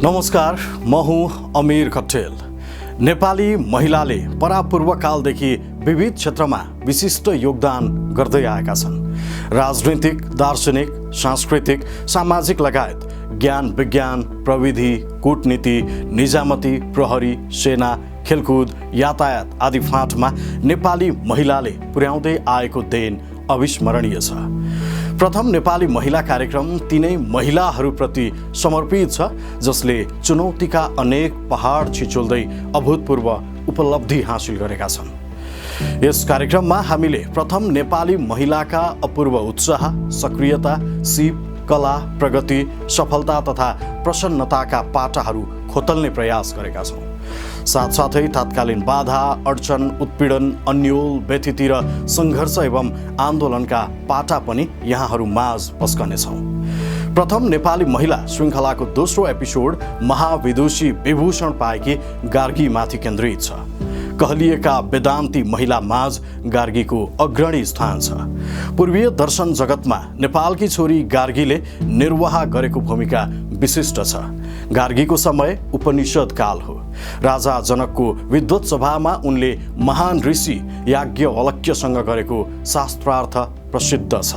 नमस्कार, म हुँ अमीर कट्टेल। नेपाली महिलाले परापूर्वकालदेखि विविध क्षेत्रमा विशिष्ट योगदान गर्दै आएका छन्। राजनीतिक, दार्शनिक, सांस्कृतिक, सामाजिक लगायत ज्ञान, विज्ञान, प्रविधि, कूटनीति, निजामती, प्रहरी, सेना, खेलकुद, यातायात आदि फाँटमा नेपाली महिलाले पुर्याउँदै आएको देन अविस्मरणीय छ। प्रथम नेपाली महिला कार्यक्रम तिनै महिलाहरूप्रति समर्पित छ जसले चुनौतीका अनेक पहाड छिचोल्दै अभूतपूर्व उपलब्धि हासिल गरेका छन्। यस कार्यक्रममा हामीले प्रथम नेपाली महिलाका अपूर्व उत्साह, सक्रियता, सिप, कला, प्रगति, सफलता तथा प्रसन्नताका पाटाहरू खोतल्ने प्रयास गरेका छौँ। साथसाथै तत्कालीन बाधा, अडचन, उत्पीडन, अन्यल, व्यथिति र सङ्घर्ष एवं आन्दोलनका पाटा पनि यहाँहरू माझ पस्कनेछौँ। प्रथम नेपाली महिला श्रृङ्खलाको दोस्रो एपिसोड महाविदुषी विभूषण पाएकी गार्गीमाथि केन्द्रित छ। कहलिएका वेदान्ती महिला माझ गार्गीको अग्रणी स्थान छ। पूर्वीय दर्शन जगतमा नेपालकी छोरी गार्गीले निर्वाह गरेको भूमिका विशिष्ट छ। गार्गीको समय उपनिषद काल हो। राजा जनकको विद्वत सभामा उनले महान ऋषि याज्ञवल्क्यसँग गरेको शास्त्रार्थ प्रसिद्ध छ।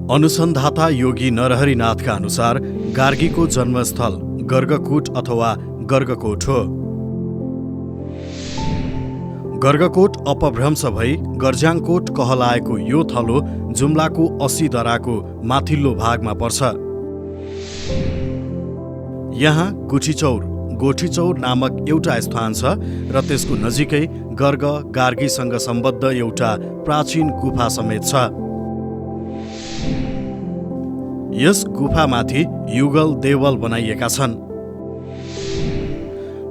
अनुसन्धाता योगी नरहरिनाथका अनुसार गार्गीको जन्मस्थल गर्गकुट अथवा गर्गकोट हो। गर्गकोट अपभ्रंश भई गर्जाङकोट कहलाएको यो थलो जुम्लाको 80 दराको माथिल्लो भागमा पर्छ। यहाँ गोठीचौर नामक एउटा स्थान छ र त्यसको नजिकै गर्ग गार्गीसँग सम्बद्ध एउटा प्राचीन गुफा समेत छ। यस गुफामाथि युगल देवल बनाइएका छन्।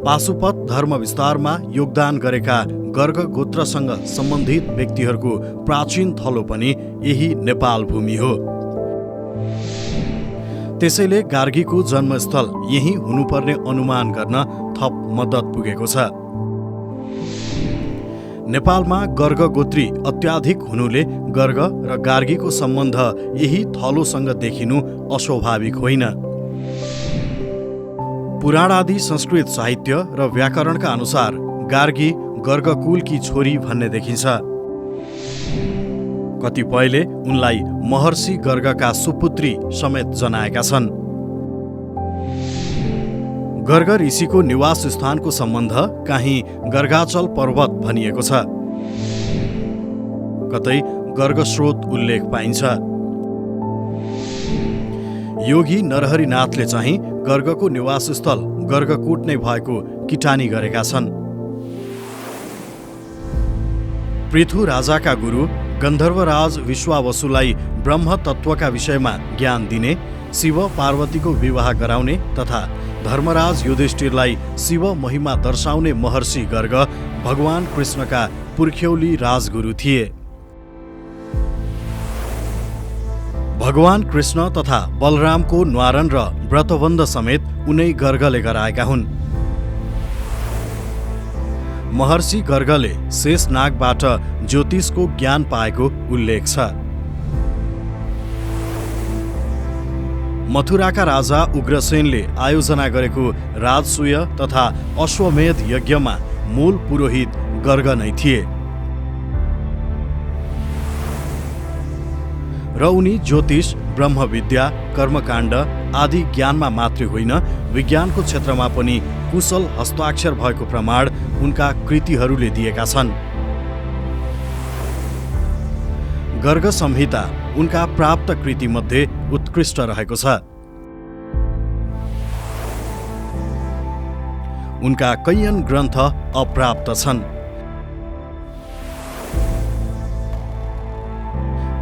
पाशुपत धर्म विस्तारमा योगदान गरेका गर्ग गोत्रसँग सम्बन्धित व्यक्तिहरूको प्राचीन थलो पनि यही नेपाल भूमि हो। त्यसैले गार्गीको जन्मस्थल यही हुनुपर्ने अनुमान गर्न थप मद्दत पुगेको छ। नेपालमा गर्ग गोत्री अत्याधिक हुनुले गर्ग र गार्गीको सम्बन्ध यही थलोसँग देखिनु अस्वाभाविक होइन। पुराणादि संस्कृत साहित्य र व्याकरणका अनुसार गार्गी गर्गकुलकी छोरी भन्ने देखिन्छ। कतिपयले उनलाई महर्षि गर्गका सुपुत्री समेत जनाएका छन्। गर्ग ऋषिको निवास स्थानको सम्बन्ध काहीँ गर्गाचल पर्वत भनिएको छ, कतै गर्गस्रोत उल्लेख पाइन्छ। योगी नरहरिनाथले चाहिँ गर्गको निवासस्थल गर्गकुट नै भएको किटानी गरेका छन्। पृथु राजाका गुरु गन्धर्वराज विश्वावसुलाई ब्रह्म तत्त्वका विषयमा ज्ञान दिने, शिव पार्वतीको विवाह गराउने तथा धर्मराज युधिष्ठिरलाई शिव महिमा दर्शाउने महर्षि गर्ग भगवान कृष्णका पुर्ख्यौली राजगुरु थिए। भगवान कृष्ण तथा बलरामको न्वारन र व्रतबन्ध समेत उनै गर्गले गराएका हुन्। महर्षि गर्गले शेषनागबाट ज्योतिषको ज्ञान पाएको उल्लेख छ। मथुराका राजा उग्रसेनले आयोजना गरेको राजसूय तथा अश्वमेध यज्ञमा मूल पुरोहित गर्ग नै थिए र उनी ज्योतिष, ब्रह्मविद्या, कर्मकाण्ड आदि ज्ञानमा मात्र होइन विज्ञानको क्षेत्रमा पनि कुशल हस्ताक्षर भएको प्रमाण उनका कृतिहरूले दिएका छन्। गर्ग संहिता उनका प्राप्त कृतिमध्ये उत्कृष्ट रहेको छ। उनका कैयन ग्रन्थ अप्राप्त छन्।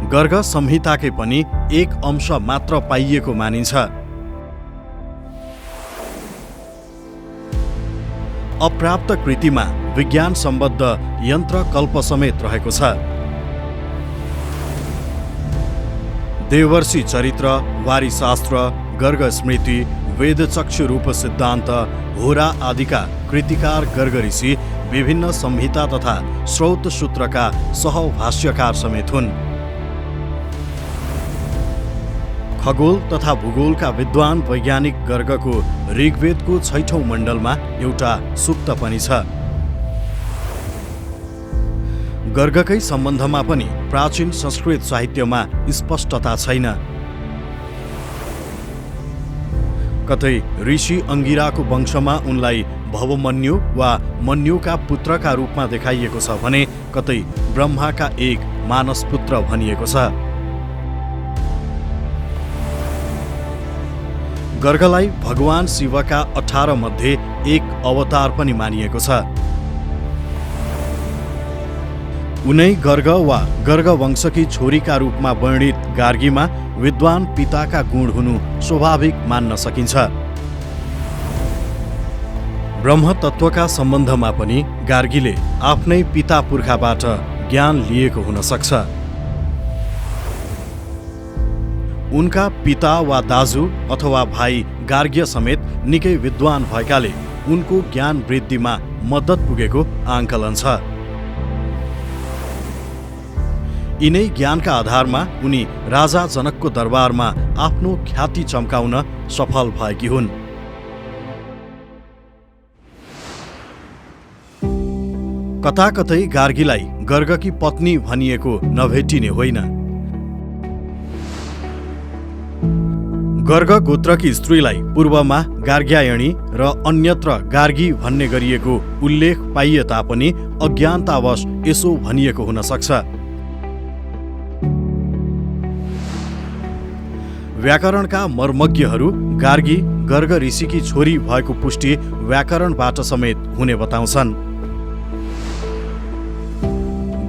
गर्ग संहिताकै पनि एक अंश मात्र पाइएको मानिन्छ। अप्राप्त कृतिमा विज्ञान सम्बद्ध यन्त्र कल्प समेत रहेको छ। देवर्षि चरित्र, वारीशास्त्र, गर्ग स्मृति, वेदचक्षु रूप सिद्धान्त, होरा आदिका कृतिकार गर्ग ऋषि विभिन्न संहिता तथा स्रोत सूत्रका सहभाष्यकार समेत हुन्। खगोल तथा भूगोलका विद्वान वैज्ञानिक गर्गको ऋग्वेदको 6औं मण्डलमा एउटा सूक्त पनि छ। गर्गकै सम्बन्धमा पनि प्राचीन संस्कृत साहित्यमा स्पष्टता छैन। कतै ऋषि अंगिराको वंशमा उनलाई भवमन्यु वा मन्युका पुत्रका रूपमा देखाइएको छ भने कतै ब्रह्माका एक मानस पुत्र भनिएको छ। गर्गलाई भगवान शिवका 18 मध्ये एक अवतार पनि मानिएको छ। उनै गर्ग वा गर्ग वंशकी छोरीका रूपमा वर्णित गार्गीमा विद्वान पिताका गुण हुनु स्वाभाविक मान्न सकिन्छ। ब्रह्म तत्त्वका सम्बन्धमा पनि गार्गीले आफ्नै पिता पुर्खाबाट ज्ञान लिएको हुन सक्छ। उनका पिता वा दाजु अथवा भाइ गार्ग्य समेत निकै विद्वान भएकाले उनको ज्ञान वृद्धिमा मद्दत पुगेको आंकलन छ। यिनै ज्ञानका आधारमा उनी राजा जनकको दरबारमा आफ्नो ख्याति चम्काउन सफल भएकी हुन्। कताकतै गार्गीलाई गर्गकी पत्नी भनिएको नभेटिने होइन। गर्ग गोत्रकी स्त्रीलाई पूर्वमा गार्ग्यायणी र अन्यत्र गार्गी भन्ने गरिएको उल्लेख पाइए तापनि अज्ञानतावश यसो भनिएको हुन सक्छ। व्याकरणका मर्मज्ञहरू गार्गी गर्ग ऋषिकी छोरी भएको पुष्टि व्याकरणबाट समेत हुने बताउँछन्।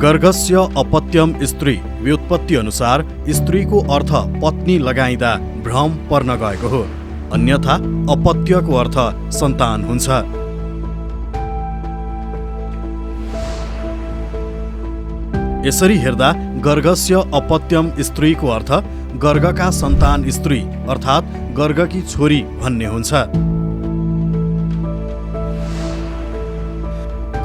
गर्गस्य अपत्यम स्त्री व्युत्पत्ति अनुसार स्त्रीको अर्थ पत्नी लगाइदा भ्रम पर्न गएको हो, अन्यथा अपत्यको अर्थ सन्तान हुन्छ। यसरी हेर्दा गर्गस्य अपत्यम स्त्रीको अर्थ गर्गका सन्तान स्त्री अर्थात् गर्गकी छोरी भन्ने हुन्छ।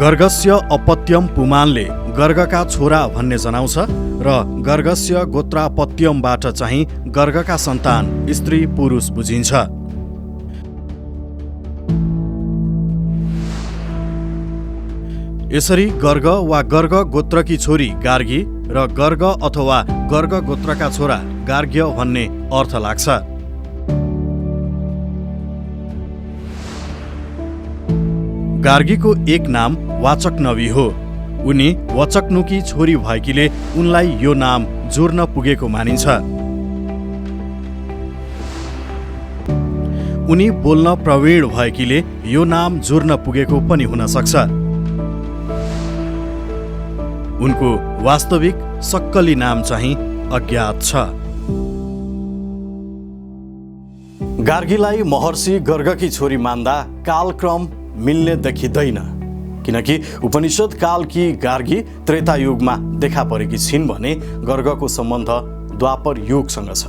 गर्गस्य अपत्यम पुमानले गर्गका छोरा भन्ने जनाउँछ र गर्गस्य गोत्रापत्यमबाट चाहिँ गर्गका सन्तान स्त्री पुरुष बुझिन्छ। यसरी गर्ग वा गर्ग गोत्रकी छोरी गार्गी र गर्ग अथवा गर्ग गोत्रका छोरा गार्ग्य भन्ने अर्थ लाग्छ। गार्गीको एक नाम वाचकनवी हो। उनी वचकनुकी छोरी भएकीले उनलाई यो नाम जोड्न पुगेको मानिन्छ। उनी बोल्न प्रवीण भएकीले यो नाम जोड्न पुगेको पनि हुन सक्छ। उनको वास्तविक सक्कली नाम चाहिँ अज्ञात छ। गार्गीलाई महर्षि गर्गकी छोरी मान्दा कालक्रम मिल्ने देखिँदैन, किनकि उपनिषद कालकी गार्गी त्रेता युगमा देखा परेकी छिन् भने गर्गको सम्बन्ध द्वापर युगसँग छ।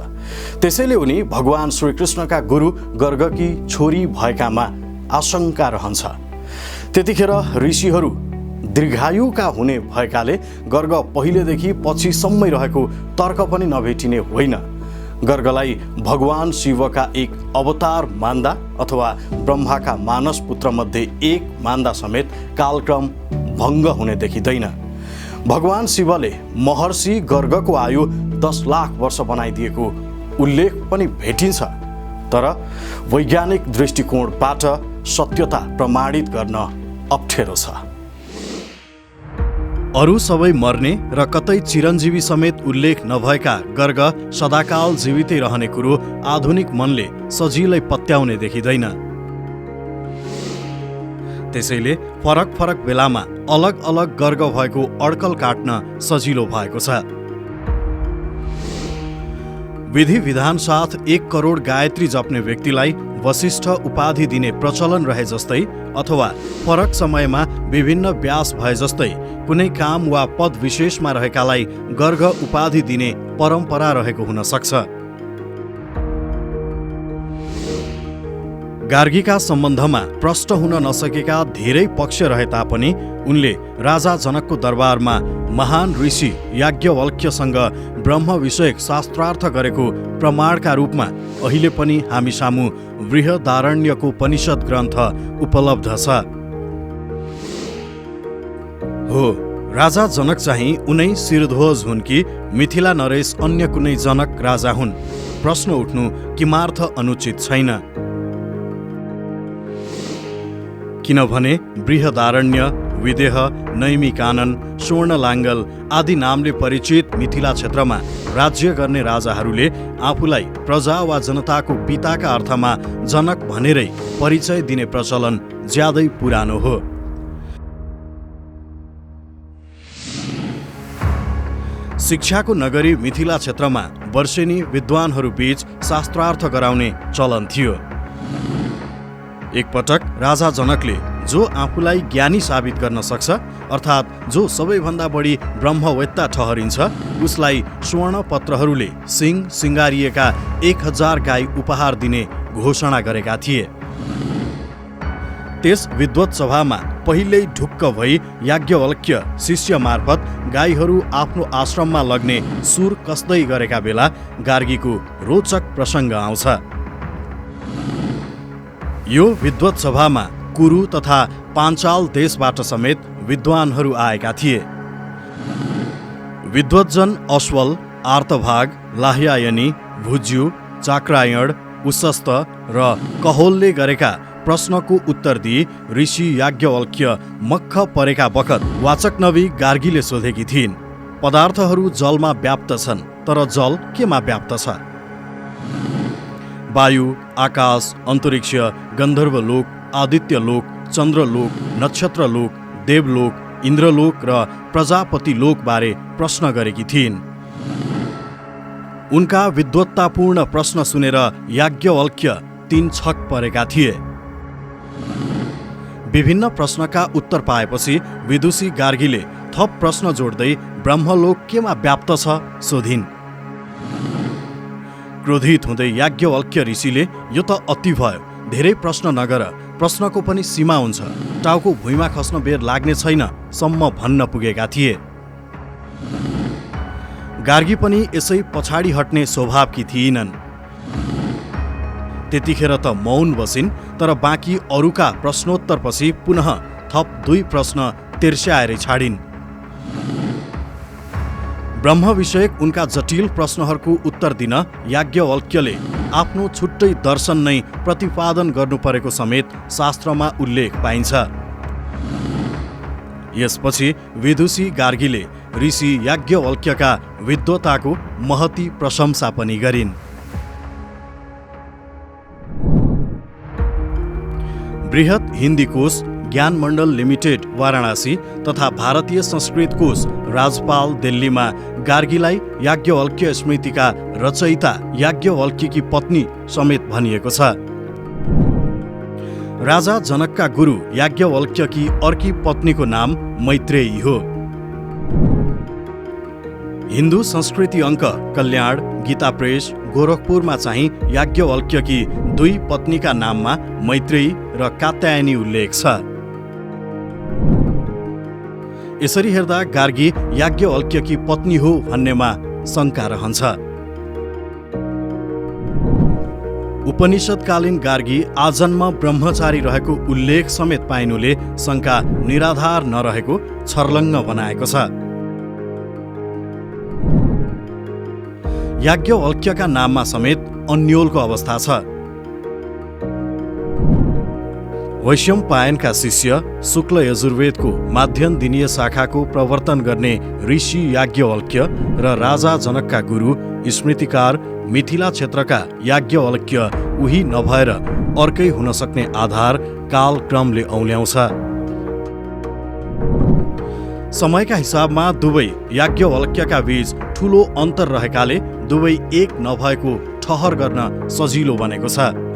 त्यसैले उनी भगवान श्रीकृष्णका गुरु गर्गकी छोरी भएकामा आशंका रहन्छ। त्यतिखेर ऋषिहरू दीर्घायुका हुने भएकाले गर्ग पहिलेदेखि पछिसम्मै रहेको तर्क पनि नभेटिने होइन। गर्गलाई भगवान शिवका एक अवतार मान्दा अथवा ब्रह्माका मानस पुत्र मध्ये एक मान्दा समेत कालक्रम भङ्ग हुने देखिँदैन। भगवान शिवले महर्षि गर्गको आयु 10 लाख वर्ष बनाइदिएको उल्लेख पनि भेटिन्छ, तर वैज्ञानिक दृष्टिकोणबाट सत्यता प्रमाणित गर्न अप्ठ्यारो छ। अरू सबै मर्ने र कतै चिरञ्जीवी समेत उल्लेख नभएका गर्ग सदाकाल जीवितै रहने कुरो आधुनिक मनले सजिलै पत्याउने देखिँदैन। त्यसैले फरक फरक बेलामा अलग अलग गर्ग भएको अड्कल काट्न सजिलो भएको छ। विधि विधान साथ 1 करोड गायत्री जप्ने व्यक्तिलाई वशिष्ठ उपाधि दिने प्रचलन रहे जस्तै, अथवा फरक समयमा विभिन्न व्यास भए जस्तै कुनै काम वा पद विशेषमा रहेकालाई गर्ग उपाधि दिने परम्परा रहेको हुन सक्छ। गार्गीका सम्बन्धमा प्रष्ट हुन नसकेका धेरै पक्ष रहे तापनि उनले राजा जनकको दरबारमा महान ऋषि याज्ञवल्क्यसँग ब्रह्म विषयक शास्त्रार्थ गरेको प्रमाणका रूपमा अहिले पनि हामी सामु बृहदारण्यको उपनिषद ग्रन्थ उपलब्ध छ। हो, राजा जनक चाहिँ उनै शिरध्वज हुन् कि मिथिला नरेश अन्य कुनै जनक राजा हुन्? प्रश्न उठ्नु किमार्थ अनुचित छैन। किनभने बृहदारण्य, विदेह, नैमिकानन, स्वर्णलाङ्गल आदि नामले परिचित मिथिला क्षेत्रमा राज्य गर्ने राजाहरूले आफूलाई प्रजा वा जनताको पिताका अर्थमा जनक भनेरै परिचय दिने प्रचलन ज्यादै पुरानो हो। शिक्षाको नगरी मिथिला क्षेत्रमा वर्षेनी विद्वानहरू बीच शास्त्रार्थ गराउने चलन थियो। एकपटक राजा जनकले जो आफूलाई ज्ञानी साबित गर्न सक्छ, अर्थात् जो सबैभन्दा बढी ब्रह्मवेत्ता ठहरिन्छ, उसलाई स्वर्ण पत्रहरूले सिंह सिंगारिएका 1000 गाई उपहार दिने घोषणा गरेका थिए। त्यस विद्वत सभामा पहिल्यै ढुक्क भई याज्ञवल्क्य शिष्य मार्फत गाईहरू आफ्नो आश्रममा लग्ने सुर कस्दै गरेका बेला गार्गीको रोचक प्रसङ्ग आउँछ। यो विद्वत सभामा कुरु तथा पाञ्चाल देशबाट समेत विद्वानहरू आएका थिए। विद्वतजन अश्वल, आर्तभाग, लाह्यायनी, भुज्यु, चाक्रायण, उशस्त र कहोलले गरेका प्रश्नको उत्तर दिई ऋषि याज्ञवल्क्य मक्ख परेका बखत वाचक नबी गार्गीले सोधेकी थिइन्, पदार्थहरू जलमा व्याप्त छन्, तर जल केमा व्याप्त छ? वायु, आकाश, अन्तरिक्ष, गन्धर्वलोक, आदित्यलोक, चन्द्रलोक, नक्षत्रलोक, देवलोक, इन्द्रलोक र प्रजापतिलोक बारे प्रश्न गरेकी थिइन्। उनका विद्वत्तापूर्ण प्रश्न सुनेर याज्ञवल्क्य 3 छक परेका थिए। विभिन्न प्रश्नका उत्तर पाएपछि विदुषी गार्गीले थप प्रश्न जोड्दै ब्रह्मलोक केमा व्याप्त छ सोधिन्। क्रोधित हुँदै याज्ञवल्क्य ऋषिले, यो त अति भयो, धेरै प्रश्न नगर, प्रश्नको पनि सीमा हुन्छ, टाउको भुइँमा खस्न बेर लाग्ने छैन सम्म भन्न पुगेका थिए। गार्गी पनि यसै पछाडि हट्ने स्वभावकी थिइनन्। त्यतिखेर त मौन बसिन्, तर बाँकी अरूका प्रश्नोत्तरपछि पुनः थप 2 प्रश्न तिर्स्याएरै छाडिन्। ब्रह्म विषयक उनका जटिल प्रश्नहरूको उत्तर दिन याज्ञवल्क्यले आफ्नो छुट्टै दर्शन नै प्रतिपादन गर्नु परेको समेत शास्त्रमा उल्लेख पाइन्छ। यसपछि विदुषी गार्गीले ऋषि याज्ञवल्क्यका विद्वताको महती प्रशंसा पनि गरिन्। बृहत हिन्दी कोश ज्ञानमण्डल लिमिटेड वाराणसी तथा भारतीय संस्कृत कोश राजपाल दिल्लीमा गार्गीलाई याज्ञवल्क्य स्मृतिका रचयिता याज्ञवल्क्यकी पत्नी समेत भनिएको छ। राजा जनकका गुरु याज्ञवल्क्यकी अर्की पत्नीको नाम मैत्रेयी हो। हिन्दू संस्कृति अङ्क कल्याण, गीता प्रेस, गोरखपुरमा चाहिँ याज्ञवल्क्यकी 2 पत्नीका नाममा मैत्रेयी र कात्यायनी उल्लेख छ। यसरी हेर्दा गार्गी याज्ञवल्क्यकी पत्नी हो भन्नेमा शङ्का रहन्छ। उपनिषदकालीन गार्गी आजन्म ब्रह्मचारी रहेको उल्लेख समेत पाइनुले शङ्का निराधार नरहेको छर्लङ्ग बनाएको छ। याज्ञवल्क्यका नाममा समेत अन्योलको अवस्था छ। वैशम्पायनका शिष्य शुक्ल यजुर्वेदको माध्यम दिनीय शाखाको प्रवर्तन गर्ने ऋषि याज्ञवल्क्य र राजा जनकका गुरु स्मृतिकार मिथिला क्षेत्रका याज्ञवल्क्य उही नभएर अर्कै हुन सक्ने आधार कालक्रमले औल्याउँछ। समयका हिसाबमा दुवै याज्ञवल्क्यका बीच ठूलो अन्तर रहेकाले दुवै एक नभएको ठहर गर्न सजिलो बनेको छ।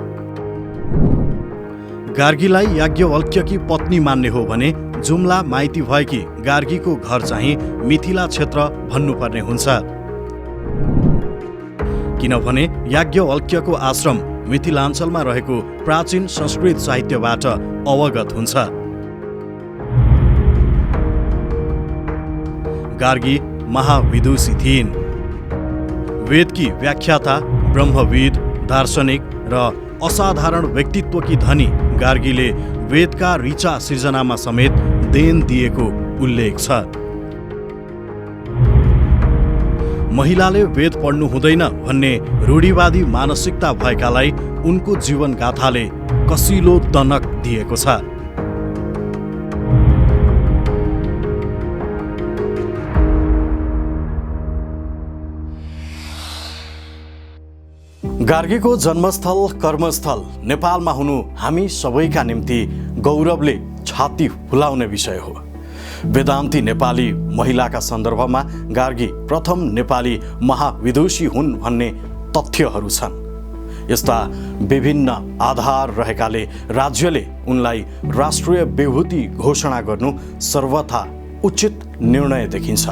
गार्गीलाई याज्ञवल्क्यकी पत्नी मान्ने हो भने जुम्ला माइती भएकी गार्गीको घर चाहिँ मिथिला क्षेत्र भन्नुपर्ने हुन्छ, किनभने याज्ञवल्क्यको आश्रम मिथिलाञ्चलमा रहेको प्राचीन संस्कृत साहित्यबाट अवगत हुन्छ। गार्गी महाविदुषी थिइन्। वेदकी व्याख्याता, ब्रह्मविद, दार्शनिक र असाधारण व्यक्तित्वकी धनी गार्गीले वेदका ऋचा सिर्जनामा समेत देन दिएको उल्लेख छ। महिलाले वेद पढ्नु हुँदैन भन्ने रूढिवादी मानसिकता भएकालाई उनको जीवन गाथाले कसिलो दनक दिएको छ। गार्गीको जन्मस्थल कर्मस्थल नेपालमा हुनु हामी सबैका निम्ति गौरवले छाती फुलाउने विषय हो। वेदान्ती नेपाली महिलाका सन्दर्भमा गार्गी प्रथम नेपाली महाविदुषी हुन् भन्ने तथ्यहरू छन्। यस्ता विभिन्न आधार रहेकाले राज्यले उनलाई राष्ट्रिय विभूति घोषणा गर्नु सर्वथा उचित निर्णय देखिन्छ।